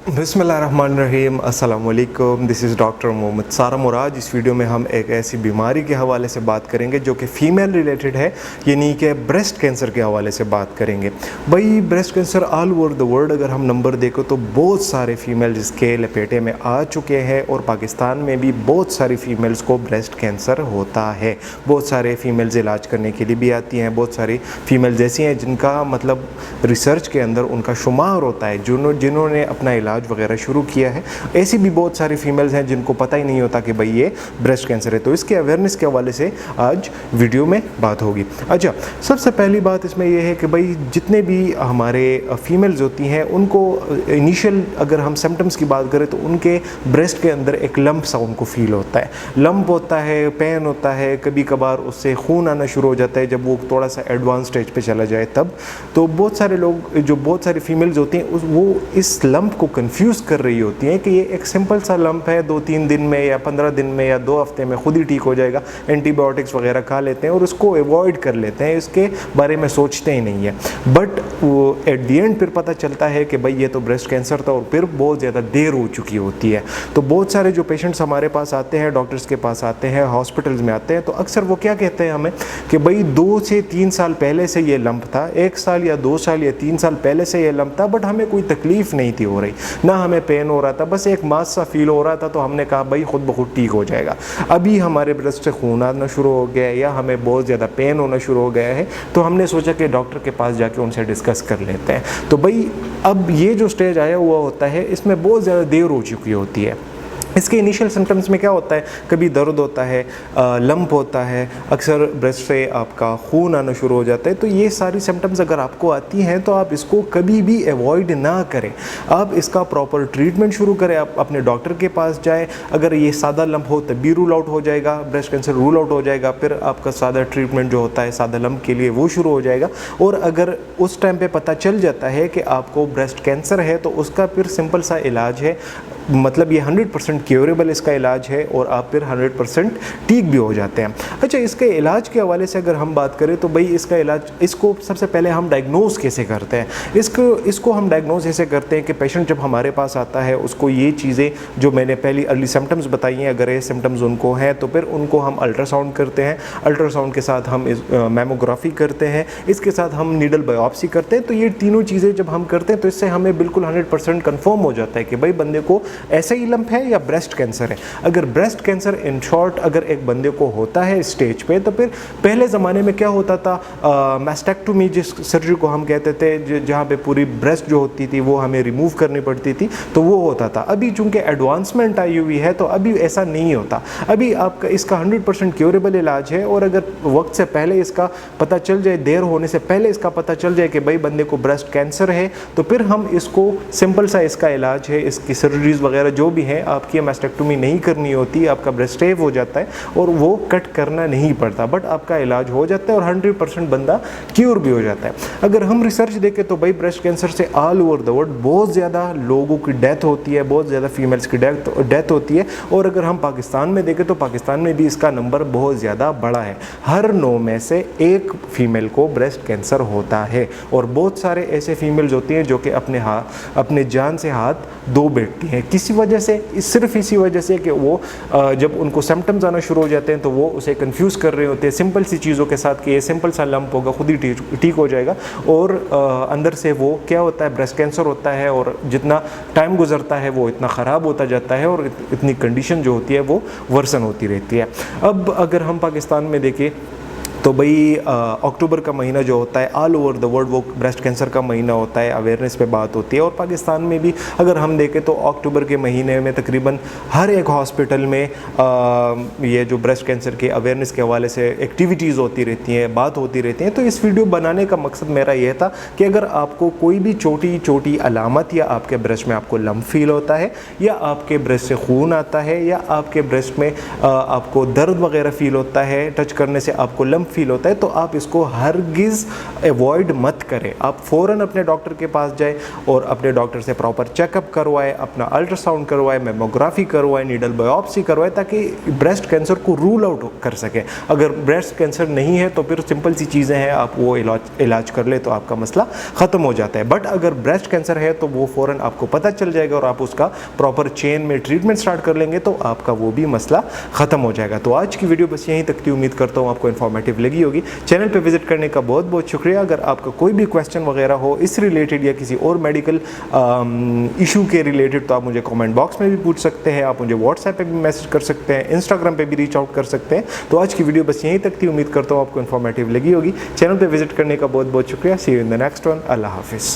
बिस्मिल्लाहिर्रहमानिर्रहीम, अस्सलाम वालेकुम। दिस इज़ डॉक्टर मोहम्मद सारा मुराद। इस वीडियो में हम एक ऐसी बीमारी के हवाले से बात करेंगे जो कि फ़ीमेल रिलेटेड है, यानी कि ब्रेस्ट कैंसर के हवाले से बात करेंगे। भाई breast cancer all over the world अगर हम नंबर देखें तो बहुत सारे फ़ीमेल जिसके लपेटे में आ चुके हैं और पाकिस्तान में भी बहुत सारी फ़ीमेल्स को ब्रेस्ट कैंसर होता है। बहुत सारे फ़ीमेल्स इलाज करने के लिए भी आती हैं, बहुत सारी फ़ीमेल्स ऐसी हैं जिनका मतलब रिसर्च के अंदर उनका शुमार होता है, जिन्होंने अपना इलाज वगैरह शुरू किया है। ऐसी भी बहुत सारी फीमेल्स हैं जिनको पता ही नहीं होता कि भाई ये ब्रेस्ट कैंसर है। तो इसके अवेयरनेस के हवाले से आज वीडियो में बात होगी। अच्छा, सबसे पहली बात इसमें यह है कि भाई जितने भी हमारे फीमेल्स होती हैं उनको इनिशियल अगर हम सिम्टम्स की बात करें तो उनके ब्रेस्ट के अंदर एक लंप सा उनको फील होता है, लंप होता है, पेन होता है, कभी कभार उससे खून आना शुरू हो जाता है जब वो थोड़ा सा एडवांस स्टेज पे चला जाए तब। तो बहुत सारे लोग, जो बहुत सारी फीमेल्स होती हैं वो इस लंप को कंफ्यूज कर रही होती हैं कि ये एक सिंपल सा लंप है, 2-3 दिन में या 15 दिन में या 2 हफ्ते में खुद ही ठीक हो जाएगा। एंटीबायोटिक्स वगैरह खा लेते हैं और उसको अवॉइड कर लेते हैं, इसके बारे में सोचते ही नहीं है। बट वो एट दी एंड फिर पता चलता है कि भाई ये तो ब्रेस्ट कैंसर था और फिर बहुत ज़्यादा देर हो चुकी होती है। तो बहुत सारे जो पेशेंट्स हमारे पास आते हैं, डॉक्टर्स के पास आते हैं, हॉस्पिटल्स में आते हैं, तो अक्सर वो क्या कहते हैं हमें कि भाई 2 से 3 साल पहले से ये लंप था, 1 साल या 2 साल या 3 साल पहले से ये लंप था, बट हमें कोई तकलीफ़ नहीं थी हो रही, ना हमें पेन हो रहा था, बस एक मास सा फील हो रहा था। तो हमने कहा भाई खुद ब खुद ठीक हो जाएगा। अभी हमारे ब्रेस्ट से खून आना शुरू हो गया है या हमें बहुत ज़्यादा पेन होना शुरू हो गया है, तो हमने सोचा कि डॉक्टर के पास जाके उनसे डिस्कस कर लेते हैं। तो भाई अब ये जो स्टेज आया हुआ होता है इसमें बहुत ज़्यादा देर हो चुकी होती है। इसके इनिशियल सिम्टम्स में क्या होता है, कभी दर्द होता है, लंप होता है, अक्सर ब्रेस्ट से आपका खून आना शुरू हो जाता है। तो ये सारी सिम्टम्स अगर आपको आती हैं तो आप इसको कभी भी अवॉइड ना करें, आप इसका प्रॉपर ट्रीटमेंट शुरू करें, आप अपने डॉक्टर के पास जाएं। अगर ये सादा लंप हो तब भी रूल आउट हो जाएगा, ब्रेस्ट कैंसर रूल आउट हो जाएगा, फिर आपका सादा ट्रीटमेंट जो होता है सादा लंप के लिए वो शुरू हो जाएगा। और अगर उस टाइम पे पता चल जाता है कि आपको ब्रेस्ट कैंसर है तो उसका फिर सिंपल सा इलाज है, मतलब ये 100% क्योरेबल इसका इलाज है और आप फिर 100% ठीक भी हो जाते हैं। अच्छा, इसके इलाज के हवाले से अगर हम बात करें तो भाई इसका इलाज, इसको सबसे पहले हम डायग्नोज कैसे करते हैं, इसको हम डायग्नोज ऐसे करते हैं कि पेशेंट जब हमारे पास आता है उसको ये चीज़ें जो मैंने पहली अर्ली सिम्टम्स बताई हैं, अगर ये सिम्टम्स उनको हैं तो फिर उनको हम अल्ट्रासाउंड करते हैं, अल्ट्रासाउंड के साथ हम मैमोग्राफी करते हैं, इसके साथ हम नीडल बायोप्सी करते हैं। तो ये तीनों चीज़ें जब हम करते हैं तो इससे हमें बिल्कुल 100% कन्फर्म हो जाता है कि भाई बंदे को ऐसा ही लंप है या ब्रेस्ट कैंसर है। अगर ब्रेस्ट कैंसर इन शॉर्ट अगर एक बंदे को होता है स्टेज पे, तो फिर पहले ज़माने में क्या होता था, मैस्टेक्टोमी जिस सर्जरी को हम कहते थे, जहाँ पे पूरी ब्रेस्ट जो होती थी वो हमें रिमूव करनी पड़ती थी, तो वो होता था। अभी चूँकि एडवांसमेंट आई हुई है तो अभी ऐसा नहीं होता। अभी आपका इसका 100% क्योरेबल इलाज है और अगर वक्त से पहले इसका पता चल जाए, देर होने से पहले इसका पता चल जाए कि भाई बंदे को ब्रेस्ट कैंसर है, तो फिर हम इसको सिंपल सा इसका इलाज है, इसकी सर्जरीज वगैरह जो भी है, आपकी मैस्टेक्टोमी नहीं करनी होती, आपका ब्रेस्ट सेव हो जाता है और वो कट करना नहीं पड़ता, बट आपका इलाज हो जाता है और 100% बंदा क्योर भी हो जाता है। अगर हम रिसर्च देखें तो भाई ब्रेस्ट कैंसर से ऑल ओवर द वर्ल्ड बहुत ज़्यादा लोगों की डेथ होती है, बहुत ज़्यादा फीमेल्स की डेथ होती है। और अगर हम पाकिस्तान में देखें तो पाकिस्तान में भी इसका नंबर बहुत ज़्यादा बड़ा है, हर 9 में से 1 फीमेल को ब्रेस्ट कैंसर होता है। और बहुत सारे ऐसे फीमेल्स होती हैं जो कि अपने जान से हाथ धो बैठती हैं, किसी वजह से, सिर्फ इसी वजह से कि वो जब उनको सिम्टम्स आना शुरू हो जाते हैं तो वो उसे कंफ्यूज कर रहे होते हैं सिंपल सी चीज़ों के साथ कि ये सिंपल सा लंप होगा, खुद ही ठीक हो जाएगा, और अंदर से वो क्या होता है, ब्रेस्ट कैंसर होता है। और जितना टाइम गुजरता है वो इतना ख़राब होता जाता है और इतनी कंडीशन जो होती है वो वर्सन होती रहती है। अब अगर हम पाकिस्तान में देखें तो भाई अक्टूबर का महीना जो होता है ऑल ओवर द वर्ल्ड वो ब्रेस्ट कैंसर का महीना होता है, अवेयरनेस पे बात होती है। और पाकिस्तान में भी अगर हम देखें तो अक्टूबर के महीने में तकरीबन हर एक हॉस्पिटल में ये जो ब्रेस्ट कैंसर के अवेयरनेस के हवाले से एक्टिविटीज़ होती रहती हैं, बात होती रहती हैं। तो इस वीडियो बनाने का मकसद मेरा यह था कि अगर आपको कोई भी छोटी अलामत या आपके ब्रेस्ट में आपको लंप फील होता है या आपके ब्रेस्ट से खून आता है या आपके ब्रेस्ट में आपको दर्द वगैरह फील होता है, टच करने से आपको लंप फील होता है तो आप इसको हरगिज़ अवॉइड मत करें। आप फ़ौरन अपने डॉक्टर के पास जाए और अपने डॉक्टर से प्रॉपर चेकअप करवाएं, अपना अल्ट्रासाउंड करवाएं, मेमोग्राफी करवाएं, नीडल बायोप्सी करवाएं, ताकि ब्रेस्ट कैंसर को रूल आउट कर सकें। अगर ब्रेस्ट कैंसर नहीं है तो फिर सिंपल सी चीज़ें हैं, आप वो इलाज कर ले तो आपका मसला ख़त्म हो जाता है। बट अगर ब्रेस्ट कैंसर है तो वो फ़ौरन आपको पता चल जाएगा और आप उसका प्रॉपर चेन में ट्रीटमेंट स्टार्ट कर लेंगे तो आपका वो भी मसला ख़त्म हो जाएगा। तो आज की वीडियो बस यहीं तक थी, उम्मीद करता हूँ आपको इन्फॉर्मेटिव लगी होगी। चैनल पे विजिट करने का बहुत बहुत शुक्रिया। अगर आपका कोई भी क्वेश्चन वगैरह हो इस रिलेटेड या किसी और मेडिकल इशू के रिलेटेड तो आप मुझे कमेंट बॉक्स में भी पूछ सकते हैं, आप मुझे व्हाट्सएप पे भी मैसेज कर सकते हैं, इंस्टाग्राम पे भी रीच आउट कर सकते हैं। तो आज की वीडियो बस यहीं तक थी, उम्मीद करता हूँ आपको इन्फॉर्मेटिव लगी होगी। चैनल पे विजिट करने का बहुत बहुत शुक्रिया। See you in the next one. अल्लाह हाफिज़।